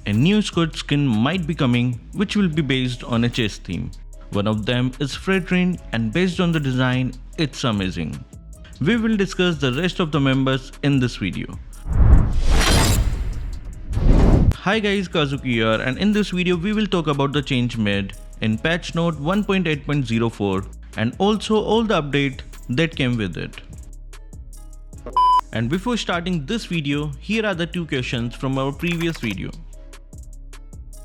A new squad skin might be coming, which will be based on a chess theme. One of them is Fredrin, and based on the design, it's amazing. We will discuss the rest of the members in this video. Hi guys, Kazuki here, and in this video we will talk about the change made in patch note 1.8.04 and also all the update that came with it. And before starting this video, here are the two questions from our previous video.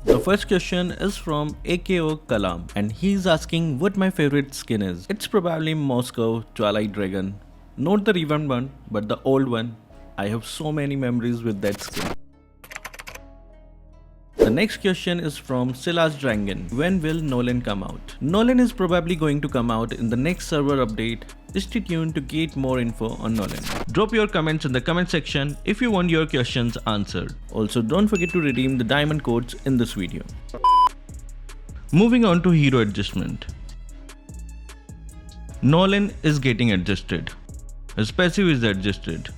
The first question is from AKO Kalam, and he's asking what my favorite skin is. It's probably Moscow Twilight Dragon. Not the Revamp one, but the old one. I have so many memories with that skin. The next question is from Silas Dragon. When will Nolan come out? Nolan is probably going to come out in the next server update. Stay tuned to get more info on Nolan. Drop your comments in the comment section if you want your questions answered. Also, don't forget to redeem the diamond codes in this video. Moving on to hero adjustment. Nolan is getting adjusted. His passive is adjusted.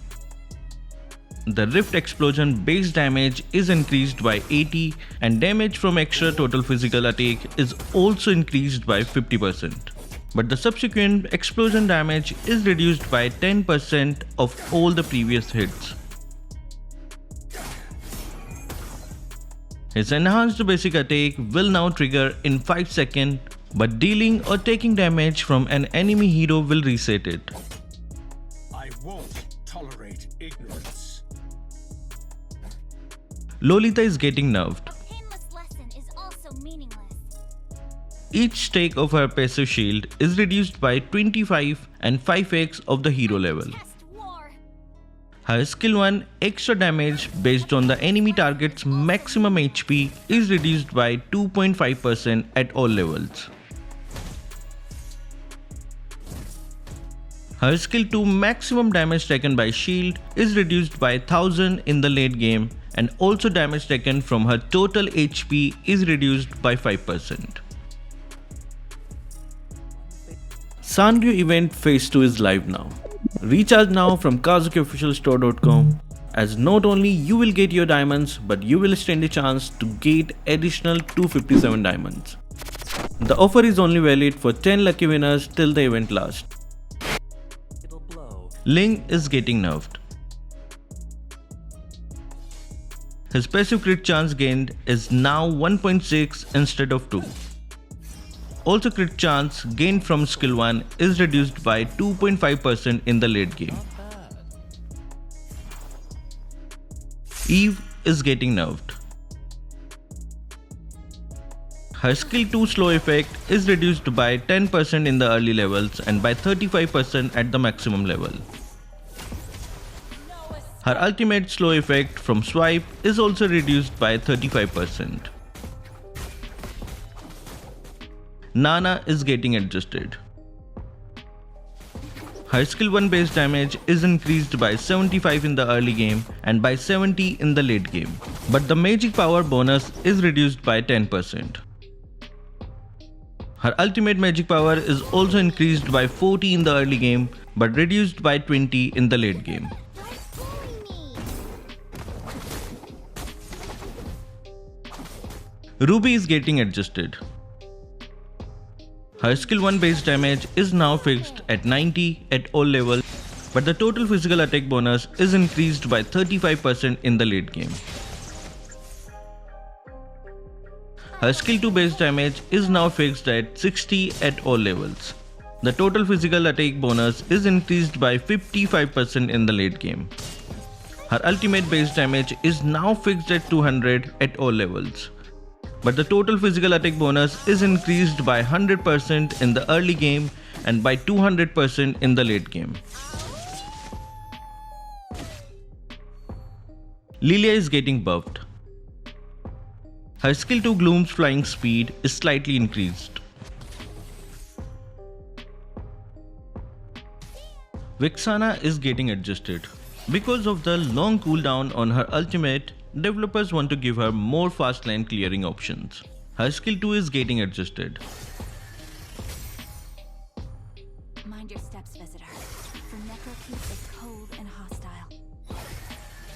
The Rift Explosion base damage is increased by 80 and damage from extra total physical attack is also increased by 50%. But the subsequent explosion damage is reduced by 10% of all the previous hits. His enhanced basic attack will now trigger in 5 seconds, but dealing or taking damage from an enemy hero will reset it. I won't tolerate ignorance. Lolita is getting nerfed. Painless lesson is also meaningless. Each stack of her passive shield is reduced by 25 and 5x of the hero level. Test war. Her skill 1 extra damage based on the enemy target's maximum HP is reduced by 2.5% at all levels. Her skill 2 maximum damage taken by shield is reduced by 1000 in the late game, and also damage taken from her total HP is reduced by 5%. Sanryu event phase 2 is live now. Recharge now from Kazukiofficialstore.com, as not only you will get your diamonds, but you will stand a chance to get additional 257 diamonds. The offer is only valid for 10 lucky winners till the event lasts. Ling is getting nerfed. His passive crit chance gained is now 1.6 instead of 2. Also, crit chance gained from skill 1 is reduced by 2.5% in the late game. Eve is getting nerfed. Her skill 2 slow effect is reduced by 10% in the early levels and by 35% at the maximum level. Her ultimate slow effect from swipe is also reduced by 35%. Nana is getting adjusted. Her skill 1 base damage is increased by 75 in the early game and by 70 in the late game. But the magic power bonus is reduced by 10%. Her ultimate magic power is also increased by 40 in the early game but reduced by 20 in the late game. Ruby is getting adjusted. Her skill 1 base damage is now fixed at 90 at all levels, but the total physical attack bonus is increased by 35% in the late game. Her skill 2 base damage is now fixed at 60 at all levels. The total physical attack bonus is increased by 55% in the late game. Her ultimate base damage is now fixed at 200 at all levels. But the total physical attack bonus is increased by 100% in the early game and by 200% in the late game. Lilia is getting buffed. Her skill 2 Gloom's flying speed is slightly increased. Vexana is getting adjusted. Because of the long cooldown on her ultimate, developers want to give her more fast lane clearing options. Her skill 2 is getting adjusted. Mind your steps, visitor. For Necrokeep is cold and hostile.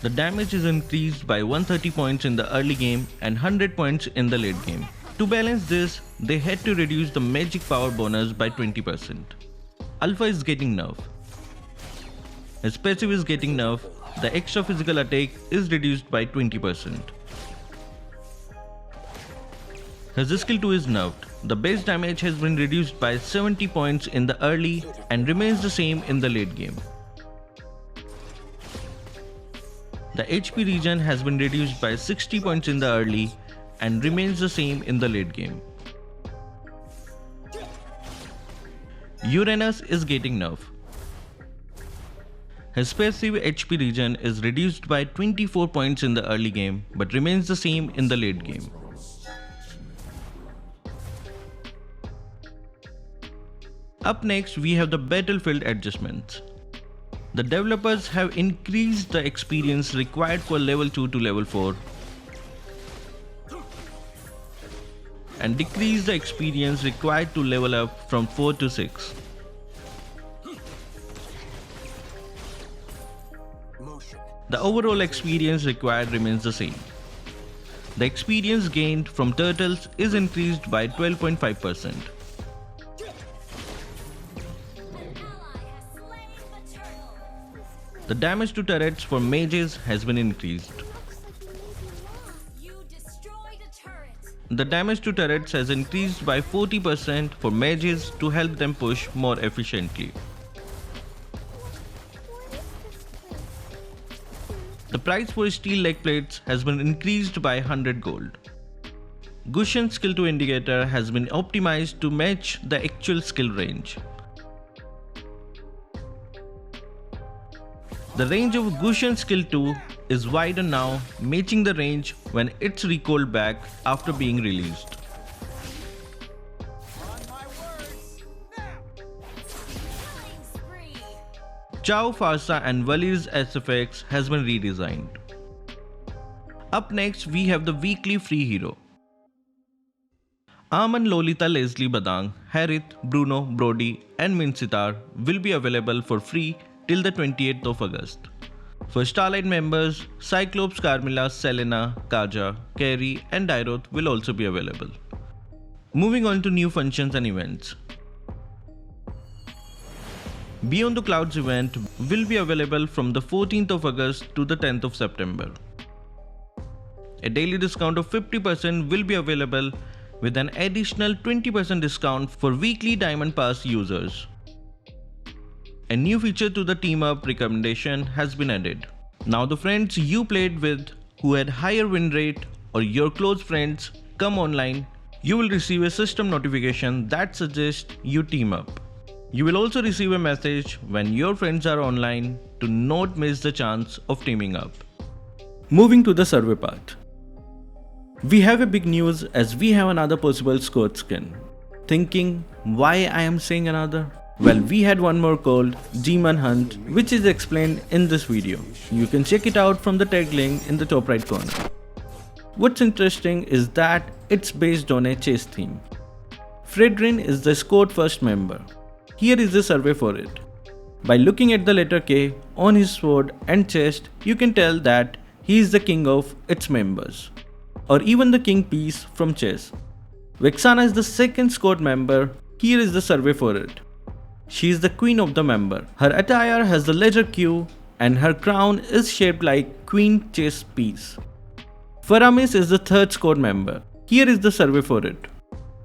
The damage is increased by 130 points in the early game and 100 points in the late game. To balance this, they had to reduce the magic power bonus by 20%. Alpha is getting nerfed. His passive is getting nerfed. The extra physical attack is reduced by 20%. His skill 2 is nerfed. The base damage has been reduced by 70 points in the early and remains the same in the late game. The HP regen has been reduced by 60 points in the early and remains the same in the late game. Uranus is getting nerfed. His passive HP regen is reduced by 24 points in the early game but remains the same in the late game. Up next, we have the battlefield adjustments. The developers have increased the experience required for level 2 to level 4 and decreased the experience required to level up from 4 to 6. The overall experience required remains the same. The experience gained from turtles is increased by 12.5%. The damage to turrets for mages has been increased. The damage to turrets has increased by 40% for mages to help them push more efficiently. The price for steel leg plates has been increased by 100 gold. Gushen's skill 2 indicator has been optimized to match the actual skill range. The range of Gushen's skill 2 is wider now, matching the range when it's recalled back after being released. Chao, Farsa and Valir's SFX has been redesigned. Up next, we have the weekly free hero. Aman, Lolita, Leslie, Badang, Harith, Bruno, Brody and Minsitar will be available for free till the 28th of August. For Starlight members, Cyclops, Carmilla, Selena, Kaja, Carrie and Dairoth will also be available. Moving on to new functions and events. Beyond the Clouds event will be available from the 14th of August to the 10th of September. A daily discount of 50% will be available with an additional 20% discount for weekly Diamond Pass users. A new feature to the team up recommendation has been added. Now the friends you played with who had higher win rate or your close friends come online, you will receive a system notification that suggests you team up. You will also receive a message when your friends are online to not miss the chance of teaming up. Moving to the survey part. We have a big news as we have another possible scout skin. Thinking why I am saying another? Well, we had one more called Demon Hunt, which is explained in this video. You can check it out from the tag link in the top right corner. What's interesting is that it's based on a chase theme. Fredrin is the squad first member. Here is the survey for it. By looking at the letter K on his sword and chest, you can tell that he is the king of its members, or even the king piece from chess. Vexana is the second squad member. Here is the survey for it. She is the queen of the member. Her attire has the letter Q and her crown is shaped like queen chess piece. Faramis is the third squad member. Here is the survey for it.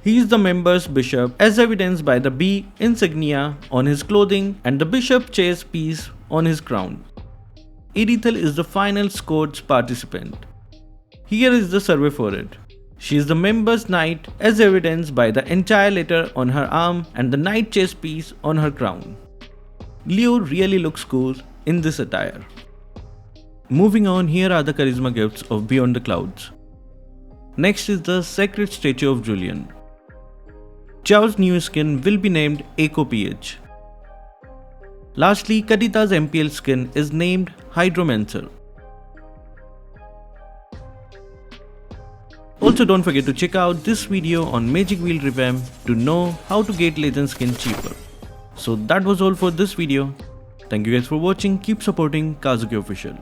He is the member's bishop as evidenced by the B insignia on his clothing and the bishop chess piece on his crown. Edithel is the final squad's participant. Here is the survey for it. She is the member's knight as evidenced by the entire letter on her arm and the knight chess piece on her crown. Leo really looks cool in this attire. Moving on, here are the charisma gifts of Beyond the Clouds. Next is the sacred statue of Julian. Chao's new skin will be named Echo PH. Lastly, Kadita's MPL skin is named Hydromancer. Also, don't forget to check out this video on Magic Wheel Revamp to know how to get legend skin cheaper. So that was all for this video. Thank you guys for watching. Keep supporting Kazuki Official.